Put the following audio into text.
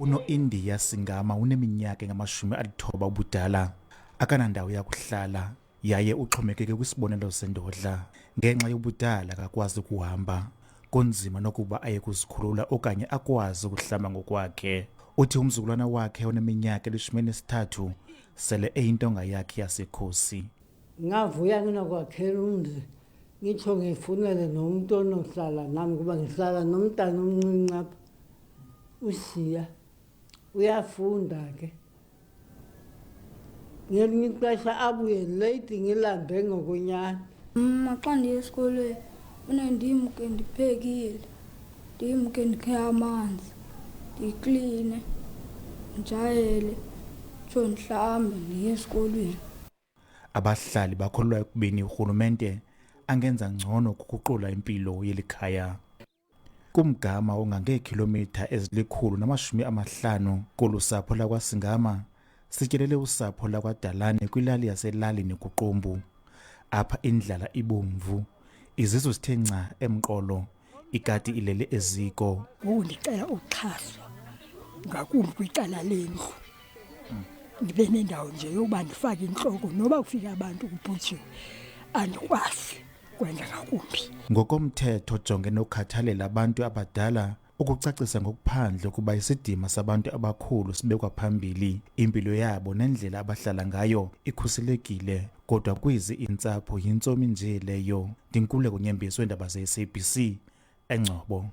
Uno-India Singama uneminyaka engama-90 ubudala, akanandawo yakuhlala yaye uxhomekeke kwisibonelelo sendodla. Ngenxa yobudala akakwazi ukuhamba, kunzima nokuba aye kuzikhulula okanye akwazi ukuhlamba ngokwakhe. Uthi umzukulwana wakhe oneminyaka eli-13 sele eyintonga yakhe yasekhosi. Ngavuya nginokwakhela umzi, ngitsho ngifunele nomuntu onohlala nami kuba ngihlala nomntana omncinci apha, uShiya. Uyafunda ke. Ngelinye ixesha abuye late ngilambe ngokonyana. Xa ndiye esikolweni funeka ndimuke ndiphekile, ndimuke ndikhe amanzi, ndikline, ndijayele, tsho ndihlambe ndiye esikolweni. Abahlali bakholelwa ekubeni urhulumente angenza ngcono ukuguqula impilo yeli khaya. Kumgama ongangeekhilomitha ezili-150 kolu sapho lakwaSingama sityelele usapho lakwaDalane kwilali yaselalini kuQumbu. Apha indlala ibomvu, izizu zithe nca emqolo, ikati ilele eziko. Ndicela uxhaswa ngakumbi kwicala lendlu, ndibe nendawo nje yokuba ndifake intloko noba kufika abantu kubhujiwe andikwazi kwenza ngakumbi. Ngokomthetho ojonge nokhathalela abantu abadala, ukucacisa ngokuphandle ukuba isidima sabantu abakhulu sibekwa phambili, impilo yabo nendlela abahlala ngayo ikhuselekile, kodwa kwezi iintsapho yintsomi nje leyo. Ndinkululeko Nyembezi weendaba ze-SABC, eNgcobo.